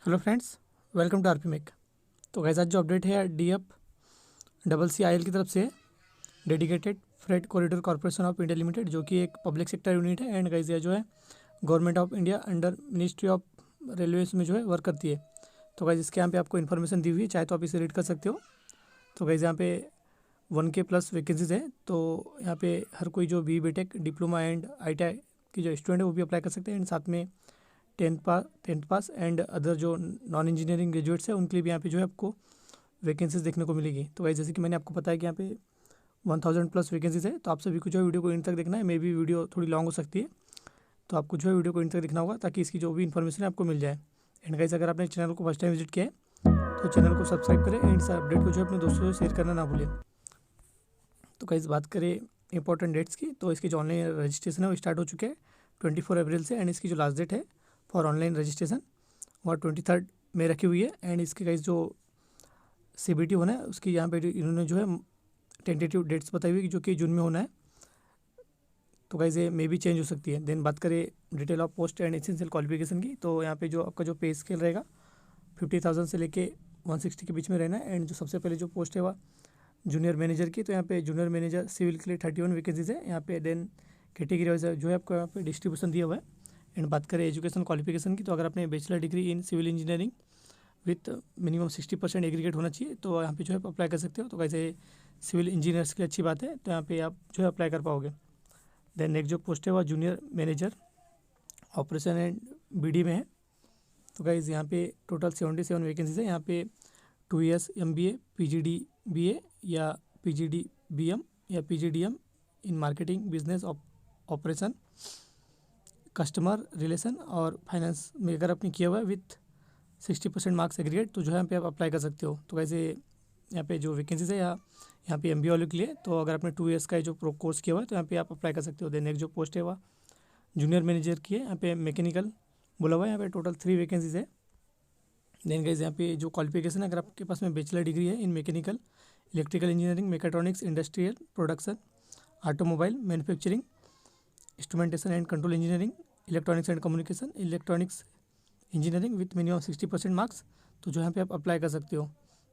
Hello friends, welcome to RP make. तो guys आज जो अपडेट है DFCCIL की तरफ से dedicated freight corridor corporation of India limited, जो कि एक पब्लिक सेक्टर यूनिट है। एंड गाइस ये जो है government of India under ministry of railways में जो है वर्क करती है। तो गाइस इसके यहाँ पे आपको इन्फॉर्मेशन दी हुई है, चाहे तो आप इसे रीड कर सकते हो। तो गाइस यहाँ पे 1K प्लस वैकेंसीज है। तो यहाँ पे हर कोई जो BTech डिप्लोमा एंड ITI की जो स्टूडेंट है वो भी अप्लाई कर सकते हैं। एंड साथ में टेंथ पास एंड अदर जो नॉन इंजीनियरिंग ग्रेजुएट्स है उनके लिए भी यहाँ पे जो है आपको वैकेंसीज देखने को मिलेगी। तो गाइस जैसे कि मैंने आपको बताया कि यहाँ पे 1000 प्लस वैकेंसीज है। तो आप सभी को जो है वीडियो को इन तक देखना है। मे भी वीडियो थोड़ी लॉन्ग हो सकती है, तो आपको जो है वीडियो को इन तक देखना होगा ताकि इसकी जो भी इन्फॉर्मेशन है आपको मिल जाए। एंड गाइस अगर आपने चैनल को फर्स्ट टाइम विजिट किया है तो चैनल को सब्सक्राइब करें एंड इस अपडेट को जो है अपने दोस्तों से शेयर करना ना भूलें। तो गाइस बात करें इंपॉर्टेंट डेट्स की, तो इसकी जो ऑनलाइन रजिस्ट्रेशन है वो स्टार्ट हो चुके हैं 24 अप्रैल से। एंड इसकी जो लास्ट डेट है फॉर ऑनलाइन रजिस्ट्रेशन वो 23 में रखी हुई है। एंड इसके गाइस जो CBT होना है उसकी यहाँ पे इन्होंने जो है टेंटेटिव डेट्स बताई हुई जो कि जून में होना है। तो गाइस ये मे भी चेंज हो सकती है। देन बात करें detail of post and essential qualification की, तो यहाँ पे जो आपका जो पे स्केल रहेगा 50,000 से लेके 160 के बीच में रहना है। एंड जो सबसे पहले जो पोस्ट है वह जूनियर मैनेजर की, तो यहाँ पे जूनियर मैनेजर सिविल के लिए 31 वैकेंसीज है यहाँ पे। देन कैटेगरी वाइज जो है आपको यहाँ पे डिस्ट्रीब्यूशन दिया हुआ है। एंड बात करें एजुकेशन क्वालिफिकेशन की, तो अगर आपने bachelor degree in civil engineering with minimum 60% aggregate होना चाहिए तो यहाँ पे जो है अप्लाई कर सकते हो। तो कैसे सिविल इंजीनियर्स की अच्छी बात है, तो यहाँ पे आप जो है अप्लाई कर पाओगे। देन नेक्स्ट जो पोस्ट है वह junior manager operation and BD में है। तो गाइज यहाँ पे टोटल 77 वैकेंसीज है। यहाँ पे 2 years MBA PGDBA या PGDBM या PGDM in marketing business operation customer relation और फाइनेंस में अगर आपने किया हुआ है विथ 60% मार्क्स एग्रीगेट तो जो है यहाँ पे आप अप्लाई कर सकते हो। तो वैसे यहाँ पे जो वैकेंसीज है यहाँ पे MBA वालों के लिए, तो अगर आपने 2 years का जो कोर्स किया हुआ है तो यहाँ पे आप अप्लाई कर सकते हो। देन नेक्स्ट जो पोस्ट है वह जूनियर मैनेजर की है। यहाँ पे मैकेनिकल बोला हुआ है। यहाँ पे टोटल 3 वैकेंसीज है। देन गाइस यहाँ पे जो क्वालिफिकेशन है, अगर आपके पास में बैचलर डिग्री है इन mechanical electrical engineering mechatronics industrial production automobile manufacturing instrumentation and control engineering electronics and communication electronics engineering with minimum 60% marks, तो जो यहाँ पे आप अप्लाई कर सकते हो।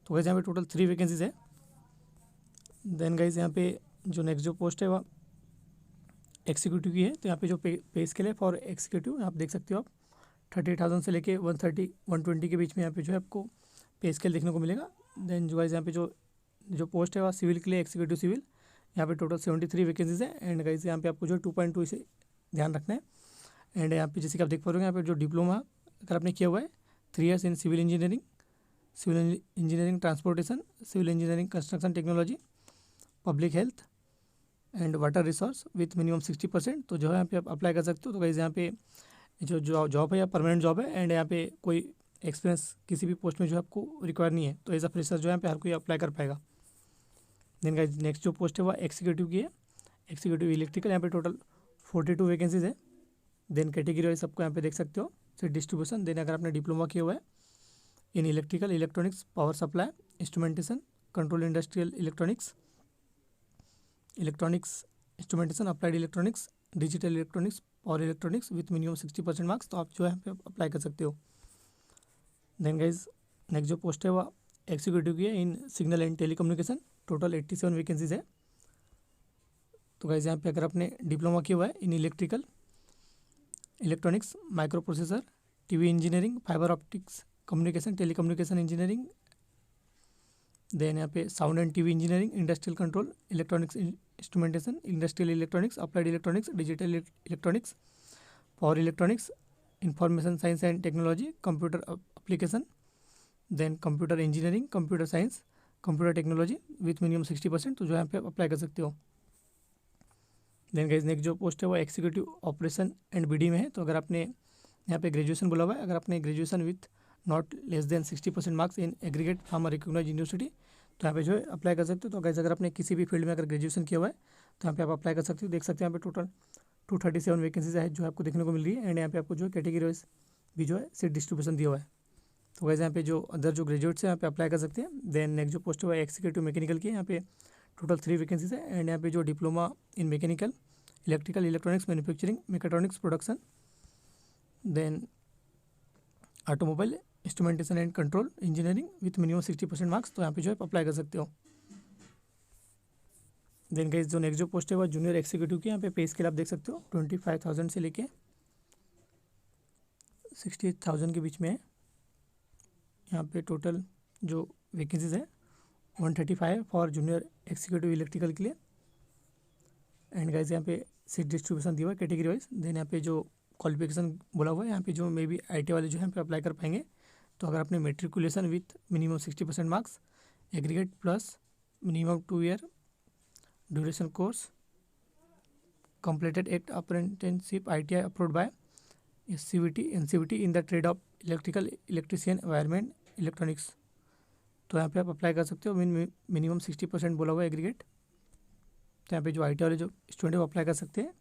तो गाइस यहाँ पे टोटल 3 वैकेंसीज है। देन गाइस यहाँ पे जो नेक्स्ट जो पोस्ट है वह एग्जीक्यूटिव की है। तो यहाँ पे जो पे स्केल है फॉर एग्जीक्यूटिव आप देख सकते हो आप 38,000 से लेके 120 के बीच में यहाँ पे जो है आपको पे स्केल देखने को मिलेगा। देन जो गाइस यहाँ पे जो पोस्ट है वह सिविल के लिए एग्जीक्यूटिव सिविल, यहाँ पे टोटल 73 वैकेंसीज है। एंड गाइस यहाँ पे आपको जो 2.2 से ध्यान रखना है। एंड यहाँ पे जैसे कि आप देख पा रहे हो यहाँ पे जो डिप्लोमा अगर आपने किया हुआ है 3 years in civil engineering transportation civil engineering construction technology public health and water resource with minimum 60%, तो जो है यहाँ पे आप अप्लाई कर सकते हो। तो गाइस यहाँ पे जो जॉब है या परमानेंट जॉब है। एंड यहाँ पे कोई एक्सपीरियंस किसी भी पोस्ट में जो है आपको रिक्वायर नहीं है, तो एज अ फ्रेशर जो है यहाँ पे हर कोई अप्लाई कर पाएगा। देन गाइस नेक्स्ट जो पोस्ट है वह एग्जीक्यूटिव की है, एग्जीक्यूटिव इलेक्ट्रिकल। यहाँ पे टोटल 42 वैकेंसीज है। देन कैटेगरी वाइज सबको यहाँ पे देख सकते हो फिर डिस्ट्रीब्यूशन। देन अगर आपने डिप्लोमा किया हुआ है in electrical electronics power supply instrumentation control industrial electronics instrumentation applied electronics digital electronics और इलेक्ट्रॉनिक्स विथ मिनिमम 60% मार्क्स, तो आप जो है यहाँ पे अप्लाई कर सकते हो। देन गाइज नेक्स्ट जो पोस्ट है वह एग्जीक्यूटिव की है in signal and telecommunication, total 87 vacancies है। तो गाइज यहाँ पे अगर आपने डिप्लोमा किया हुआ है in electrical electronics microprocessor TV engineering fibre optics communication telecommunication engineering, then यहाँ पे sound and TV engineering industrial control electronics instrumentation industrial electronics applied electronics digital electronics power electronics information science and technology computer application, then computer engineering computer science computer technology with minimum 60%, तो जो यहाँ पे apply कर सकते हो। Then guys next जो post है वो एग्जीक्यूटिव ऑपरेशन एंड BD में है। तो अगर आपने यहाँ पे ग्रेजुएशन बोला हुआ है, अगर आपने graduation with not less than 60% marks in aggregate from recognised university, तो यहाँ पे जो है अप्लाई कर सकते हो। तो गाइस अगर आपने किसी भी फील्ड में अगर ग्रेजुएशन किया हुआ है तो यहाँ पे आप अप्लाई कर सकते हो। देख सकते हैं यहाँ पे टोटल 237 वैकेंसीज है जो आपको देखने को मिल रही है। एंड यहाँ पे आपको जो है कैटेगरी वाइज भी जो है सीट डिस्ट्रीब्यूशन दिया हुआ है। तो गाइस यहाँ पे जो अदर जो ग्रेजुएट्स हैं यहाँ पे अप्लाई कर सकते हैं। देन नेक्स्ट जो पोस्ट है एग्जीक्यूटिव मैकेनिकल की है, यहाँ पे टोटल 3 वैकेंसीज है। एंड यहाँ पे जो diploma in mechanical electrical electronics manufacturing mechatronics production then automobile instrumentation and control engineering with minimum 60% marks, तो यहाँ पे जो है अप्लाई कर सकते हो। देन गाइस जो नेक्स्ट जो पोस्ट है वो जूनियर एग्जीक्यूटिव की, यहाँ पे पे स्केल आप देख सकते हो 25,000 से लेके 68,000 के बीच में है। यहाँ पे टोटल जो वैकेंसीज है 135 फॉर जूनियर एग्जीक्यूटिव इलेक्ट्रिकल के लिए। एंड गाइस यहाँ पे सीट डिस्ट्रीब्यूशन दिया हुआ है कैटेगरी वाइज। देन यहाँ पे जो क्वालिफिकेशन बोला हुआ है, यहाँ पे जो मे बी IT वाले जो है यहाँ पे अप्लाई कर पाएंगे। तो अगर आपने matriculation with minimum 60% marks, aggregate plus minimum 2 year duration course, completed act apprenticeship ITI approved by SCVT NCVT in the trade of electrical electrician environment electronics, तो यहाँ पे आप अप्लाई कर सकते हो। मिनिमम 60% बोला हुआ है एग्रीगेट। तो यहाँ पे जो IT वाले जो स्टूडेंट है वो अप्लाई कर सकते हैं।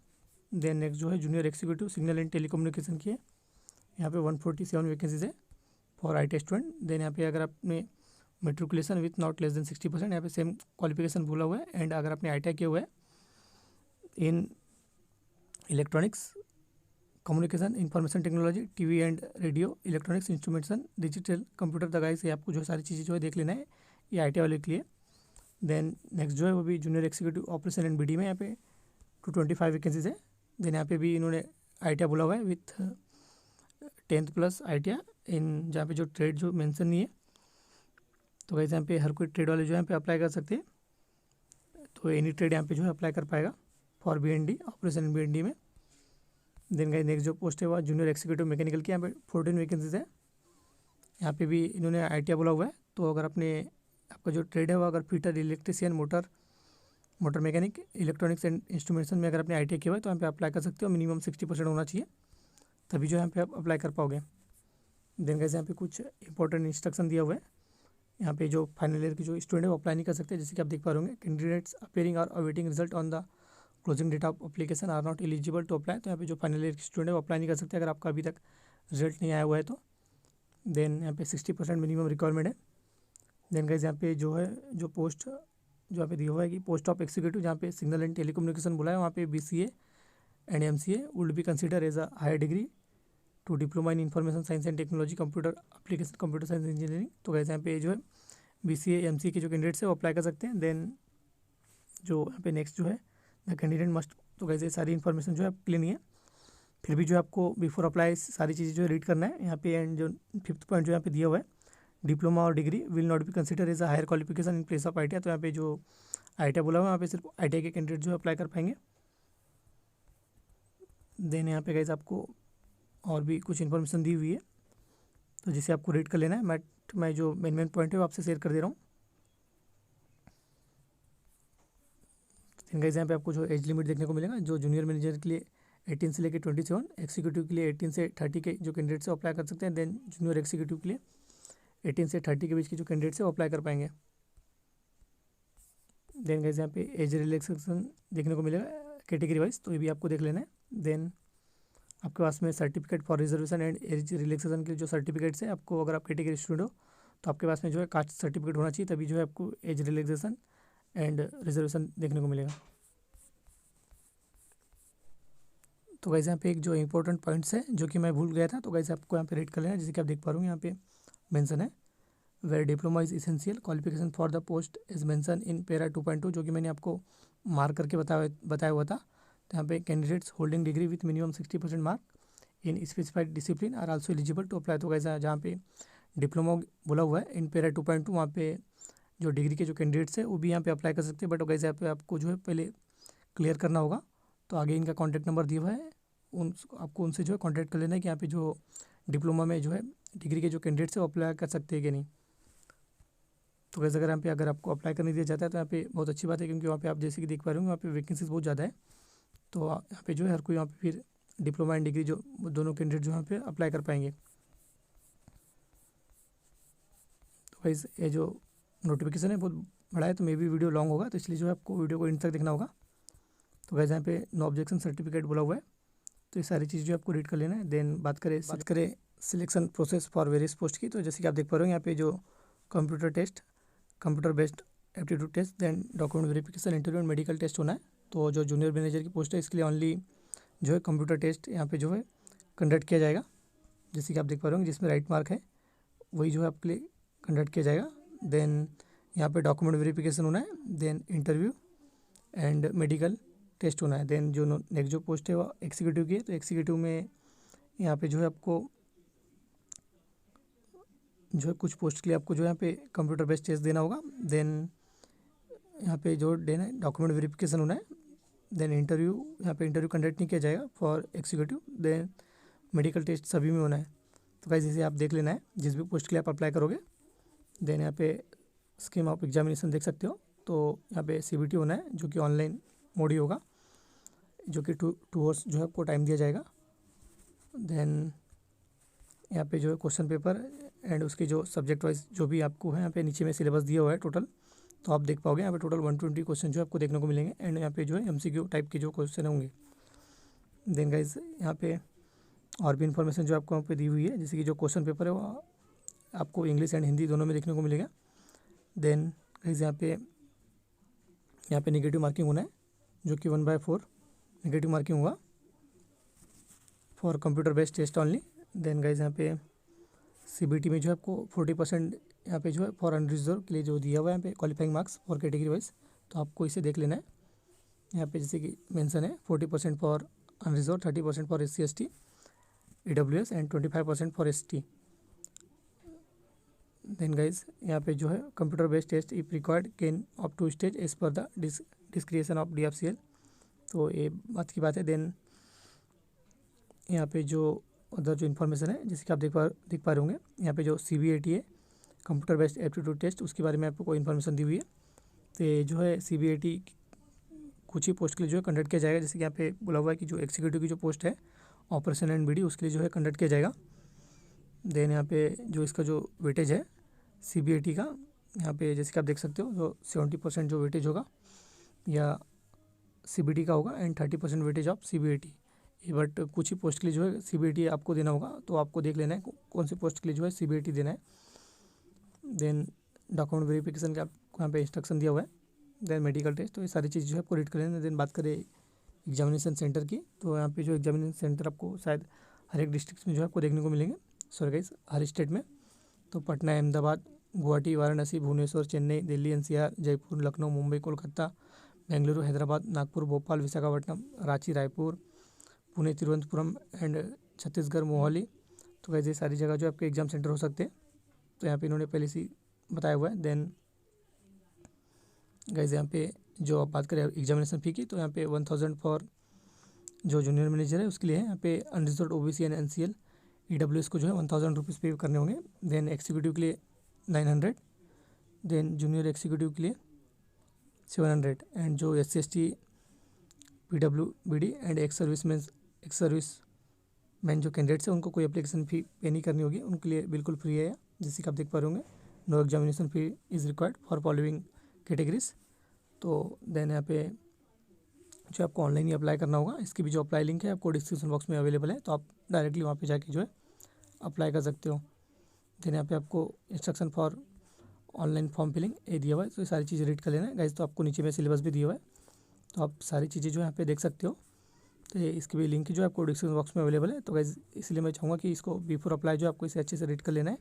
देन नेक्स्ट जो है junior executive signal and telecommunication की है, यहाँ पे 147 वैकेंसीज है फॉर IT स्टूडेंट। देन यहाँ पे अगर आपने matriculation with not less than 60%, यहाँ पे सेम क्वालिफिकेशन बोला हुआ है। एंड अगर आपने ITI किया हुआ है in electronics communication information technology TV and radio electronics instrumentation digital computer the guys, ये आपको जो सारी चीज़ें जो है देख लेना है, ये IT वाले के लिए। देन नेक्स्ट जो है वो भी junior executive operation and BD में यहाँ पे 225 वैकेंसीज है। देन यहाँ पे भी इन्होंने ITI बोला हुआ है विथ 10th प्लस ITI इन, जहाँ पे जो ट्रेड जो मेंशन नहीं है। तो गाइस यहाँ पे हर कोई ट्रेड वाले जो है यहाँ पे अप्लाई कर सकते हैं। तो एनी ट्रेड यहाँ पे जो है अप्लाई कर पाएगा फॉर BND ऑपरेशन BND में। देन गाइस नेक्स्ट जो पोस्ट है वो जूनियर एग्जीक्यूटिव मैकेनिकल की, यहाँ पे 14 वैकेंसीज है। यहाँ पे भी इन्होंने ITI बोला हुआ है। तो अगर आपका जो ट्रेड है वो अगर fitter electrician motor mechanic electronics and instrumentation में अगर आपने ITI किया हुआ है तो यहाँ पे अप्लाई कर सकते हो। मिनिमम 60% होना चाहिए, तभी जो यहाँ पे आप अप्लाई कर पाओगे। देन गाइस यहाँ पे कुछ इंपॉर्टेंट इंस्ट्रक्शन दिया हुआ है। यहाँ पे जो फाइनल ईयर की जो स्टूडेंट है वो अप्लाई नहीं कर सकते, जैसे कि आप देख पा रहे होंगे। कैंडिडेट्स अपेयरिंग और awaiting result on the closing date of application are not eligible to apply, तो यहाँ पे जो फाइनल ईयर के स्टूडेंट है वो अप्लाई नहीं कर सकते अगर आपका अभी तक रिजल्ट नहीं आया हुआ है तो। देन यहाँ पे 60% मिनिमम रिक्वायरमेंट है। देन गाइस यहाँ पे जो है जो पोस्ट जो यहाँ पे दिया हुआ है कि पोस्ट ऑफ एग्जीक्यूटिव, जहाँ पे सिग्नल एंड टेलीकम्युनिकेशन बोला है, वहाँ पे BCA and MCA would be consider as a higher degree to diploma in information science and technology computer application computer science engineering. तो गाइस यहाँ पे जो है BCA MCA के जो कैंडिडेट्स है वो अप्लाई कर सकते हैं। देन जो यहाँ पे नेक्स्ट जो है द कैंडिडेट मस्ट, तो गाइस ये सारी इन्फॉर्मेशन जो है आपके लिए नहीं है, फिर भी जो है आपको बिफोर अप्लाई सारी चीज़ें जो है रीड करना है यहाँ पे। एंड जो 5th पॉइंट जो यहाँ पे दिया हुआ है, डिप्लोमा और degree will not be consider as a higher qualification in place of ITI, तो यहाँ पे जो ITI बोला हुआ है वहाँ पे सिर्फ ITI के कैंडिडेट जो है अप्लाई कर पाएंगे। देन यहाँ पे गाइस आपको और भी कुछ इन्फॉर्मेशन दी हुई है, तो जिसे आपको रीड कर लेना है। मैं जो मेन पॉइंट है वो आपसे शेयर कर दे रहा हूँ। देन गाइस यहाँ पे आपको जो एज लिमिट देखने को मिलेगा, जो जूनियर मैनेजर के लिए 18 से लेकर 27, एक्जीक्यूटिव के लिए 18 से 30 के जो कैंडिडेट्स है अप्लाई कर सकते हैं। देन जूनियर एक्जीक्यूटिव के लिए 18 से 30 के बीच के जो कैंडिडेट्स है वो अप्लाई कर पाएंगे। देन गाइस यहाँ पे एज रिलैक्सेशन देखने को मिलेगा कैटेगरी वाइज, तो ये भी आपको देख लेना है। देन आपके पास में certificate for reservation and age relaxation के जो सर्टिफिकेट्स है, आपको अगर आप कैटेगरी स्टूडेंट हो तो आपके पास में जो है कास्ट सर्टिफिकेट होना चाहिए, तभी जो है आपको एज रिलैक्सेशन एंड रिजर्वेशन देखने को मिलेगा। तो गाइस यहाँ पे एक जो इंपॉर्टेंट पॉइंट्स है जो कि मैं भूल गया था, तो गाइस आपको यहाँ पे रेड कर लेना है। जैसे कि आप देख पा रहे हो यहाँ पे मेंशन है where diploma is essential qualification for the post is mention in para 2.2, जो कि मैंने आपको मार्क करके बताया हुआ था। तो यहाँ पे candidates holding degree with minimum 60% mark in specified discipline are also eligible to apply. तो गाइस जहाँ पे डिप्लोमा बोला हुआ है इन पैरा 2.2, वहाँ पे जो डिग्री के जो कैंडिडेट्स है वो भी यहाँ पे अप्लाई कर सकते हैं। बट गाइस यहाँ पे आपको जो है पहले क्लियर करना होगा, तो आगे इनका कॉन्टैक्ट नंबर दिया हुआ है, आपको उनसे जो है कॉन्टैक्ट कर लेना है कि यहाँ पे जो डिप्लोमा में जो है डिग्री के जो कैंडिडेट्स है वो अप्लाई कर सकते हैं कि नहीं। तो गाइस अगर आपको अप्लाई करने दिया जाता है तो यहाँ पे बहुत अच्छी बात है, क्योंकि वहाँ पे आप जैसे कि देख पा रहे हो वहाँ पे वैकेंसीज बहुत ज़्यादा है। तो यहाँ पे जो है हर कोई यहाँ पे फिर डिप्लोमा एंड डिग्री जो दोनों कैंडिडेट जो यहाँ पे अप्लाई कर पाएंगे। तो गाइस ये जो नोटिफिकेशन है बहुत बड़ा है, तो मे भी वीडियो लॉन्ग होगा, तो इसलिए जो है आपको वीडियो को इन तक देखना होगा। तो गाइस यहाँ पे नो ऑब्जेक्शन सर्टिफिकेट बोला हुआ है, तो ये सारी चीज़ जो आपको रीड कर लेना है। देन बात करें selection process for various post की, तो जैसे कि आप देख पा रहे हो यहाँ पे जो computer test, computer based aptitude test, then document verification, interview and medical test होना है। तो जो जूनियर मैनेजर की पोस्ट है इसके लिए ओनली जो है कंप्यूटर टेस्ट यहाँ पे जो है कंडक्ट किया जाएगा, जैसे कि आप देख पा रहे होंगे, जिसमें राइट मार्क है वही जो है आपके लिए कंडक्ट किया जाएगा। देन यहाँ पे डॉक्यूमेंट वेरिफिकेशन होना है, then interview and medical test होना है। देन जो नेक्स्ट जो पोस्ट है वो एग्जीक्यूटिव की है, तो एग्जीक्यूटिव में यहाँ पे जो है आपको जो है कुछ पोस्ट के लिए आपको जो यहाँ पे कंप्यूटर बेस्ड टेस्ट देना होगा। देन यहाँ पे जो देना है डॉक्यूमेंट वेरिफिकेशन होना है। देन इंटरव्यू, यहाँ पे इंटरव्यू कंडक्ट नहीं किया जाएगा for executive. Then medical test सभी में होना है। तो गाइस इसे आप देख लेना है जिस भी पोस्ट के लिए आप अप्लाई करोगे। देन यहाँ पे स्कीम ऑफ एग्जामिनेशन देख सकते हो। तो यहाँ पे CBT होना है जो कि ऑनलाइन मोड ही होगा, जो कि 2 आवर्स जो है आपको टाइम दिया जाएगा। देन यहाँ पे जो है क्वेश्चन पेपर एंड उसके जो सब्जेक्ट वाइज जो भी आपको है यहाँ पे नीचे में सिलेबस दिया हुआ है टोटल, तो आप देख पाओगे। यहाँ पे टोटल 120 क्वेश्चन जो आपको देखने को मिलेंगे एंड यहाँ पे जो है MCQ टाइप के जो क्वेश्चन होंगे। देन गाइज यहाँ पे और भी इन्फॉर्मेशन जो आपको यहाँ पे दी हुई है, जैसे कि जो क्वेश्चन पेपर है वो आपको इंग्लिश एंड हिंदी दोनों में देखने को मिलेगा। देन गाइज यहाँ पे नेगेटिव मार्किंग होना है जो कि 1/4 नेगेटिव मार्किंग होगा for computer based test only. Then guys यहाँ पे CBT में जो है आपको 40% यहाँ पे जो है फॉर अनरिजर्व के लिए जो दिया हुआ है यहाँ पे qualifying marks for category wise, तो आपको इसे देख लेना है। यहाँ पे जैसे कि मेंशन है 40% for unreserved, 30% for SC ST EWS and 25% for ST। Then guys यहाँ पे जो है computer based test if required can up to stage as per the discretion of DFCL, तो ये बात की बात है। देन यहाँ पे जो अदर जो इन्फॉर्मेशन है जैसे कि आप देख पा रहे होंगे, यहाँ पे जो CBAT है कंप्यूटर बेस्ड एप्टीट्यूड टेस्ट, उसके बारे में आपको कोई इन्फॉर्मेशन दी हुई है। तो ये जो है CBAT कुछ ही पोस्ट के लिए जो है कंडक्ट किया जाएगा, जैसे कि यहाँ पे बोला हुआ है कि जो एग्जीक्यूटिव की जो पोस्ट है ऑपरेशन एंड BD उसके लिए जो है कंडक्ट किया जाएगा। देन यहाँ पे जो इसका जो वेटेज है CBAT का, यहाँ पे जैसे कि आप देख सकते हो जो 70% जो वेटेज होगा या CBT का होगा and 30% weightage of CBAT। But कुछ ही पोस्ट के लिए जो है CBAT आपको देना होगा, तो आपको देख लेना है कौन सी पोस्ट के लिए जो है CBAT देना है। देन डॉक्यूमेंट वेरिफिकेशन का आपको यहाँ पे इंस्ट्रक्शन दिया हुआ है। देन मेडिकल टेस्ट, तो ये सारी चीज़ जो है आपको रीड कर लेना है। देन बात करें एग्जामिनेशन सेंटर की, तो यहाँ पे जो एग्जामिनेशन सेंटर आपको शायद हर एक डिस्ट्रिक्ट में जो है आपको देखने को मिलेंगे, सॉरी गाइस हर स्टेट में। तो पटना, अहमदाबाद, गुवाहाटी, वाराणसी, भुवनेश्वर, चेन्नई, दिल्ली, NCR, जयपुर, लखनऊ, मुंबई, कोलकाता, बेंगलुरु, हैदराबाद, नागपुर, भोपाल, विशाखापट्टनम, रांची, रायपुर, पुणे, तिरुवनंतपुरम एंड छत्तीसगढ़, मोहाली। तो गाइस ये सारी जगह जो आपके एग्जाम सेंटर हो सकते हैं, तो यहाँ पे इन्होंने पहले से बताया हुआ है। देन गाइस यहाँ पे जो आप बात करें एग्जामिनेशन फ़ी की, तो यहाँ पे 1000 फॉर जो जूनियर मैनेजर है उसके लिए है। यहाँ पे unreserved OBC and NCL EWS को जो है 1000 रुपीज़ पे करने होंगे। देन एग्जीक्यूटिव के लिए 900, देन जूनियर एग्जीक्यूटिव के लिए 700 एंड जो SC ST PWBD and ex service man जो कैंडिडेट्स हैं उनको कोई एप्लीकेशन फ़ी पे नहीं करनी होगी, उनके लिए बिल्कुल फ्री है। जैसे कि आप देख पा रहे होंगे, no examination fee is required for following categories. तो देन यहाँ पे जो आपको ऑनलाइन ही अप्लाई करना होगा, इसकी भी जो अप्लाई लिंक है आपको डिस्क्रिप्शन बॉक्स में अवेलेबल है, तो आप डायरेक्टली वहाँ पे जाके जो है अप्लाई कर सकते हो। देन यहाँ पे आपको instruction for online form filling ये दिया हुआ है, तो ये सारी चीज़ें रीड कर लेना है गाइस। तो आपको नीचे में सिलेबस भी दिया हुआ है, तो आप सारी चीज़ें जो यहाँ पे देख सकते हो। तो ये इसकी भी लिंक जो है आपको डिस्क्रिप्शन बॉक्स में अवेलेबल है। तो गाइस इसलिए मैं चाहूँगा कि इसको बिफोर अप्लाई जो आपको इसे अच्छे से रीड कर लेना है।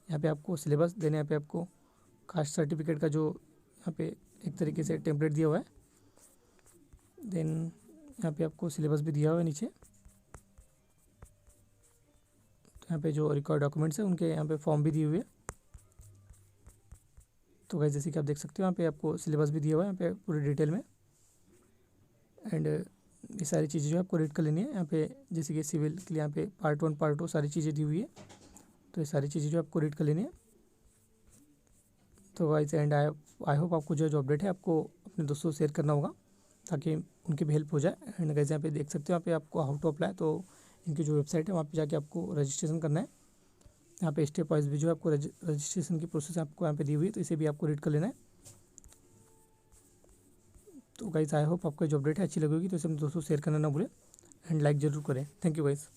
यहाँ पे आपको सिलेबस देने, यहाँ पे आपको कास्ट सर्टिफिकेट का जो यहाँ पे एक तरीके से टेम्पलेट दिया हुआ है। देन यहाँ पे आपको सिलेबस भी दिया हुआ है नीचे। तो यहाँ पे जो रिकॉर्ड डॉक्यूमेंट्स है उनके यहाँ पे फॉर्म भी दिए हुए है। तो गाइस जैसे कि आप देख सकते हो यहाँ पे आपको सिलेबस भी दिया हुआ है यहाँ पे पूरी डिटेल में। एंड ये सारी चीज़ें जो आपको रीड कर लेनी है। यहाँ पे जैसे कि सिविल के लिए यहाँ पे पार्ट 1 पार्ट 2 सारी चीज़ें दी हुई है, तो ये सारी चीज़ें जो आपको रीड कर लेनी है। तो गाइस एंड आई होप आपको जो अपडेट है आपको अपने दोस्तों से शेयर करना होगा ताकि उनकी भी हेल्प हो जाए। एंड गाइस यहाँ पे देख सकते हो यहाँ पे आपको हाउ टू अप्लाई, तो इनकी जो वेबसाइट है वहाँ पे जाके आपको रजिस्ट्रेशन करना है। यहाँ पे स्टेप वाइज भी जो है आपको रजिस्ट्रेशन की प्रोसेस आपको यहाँ पे दी हुई है, तो इसे भी आपको रीड कर लेना है। तो गाइस आई होप आपको जो अपडेट है अच्छी लगेगी, तो इसे अपने दोस्तों शेयर करना ना भूलें एंड लाइक ज़रूर करें। Thank you guys.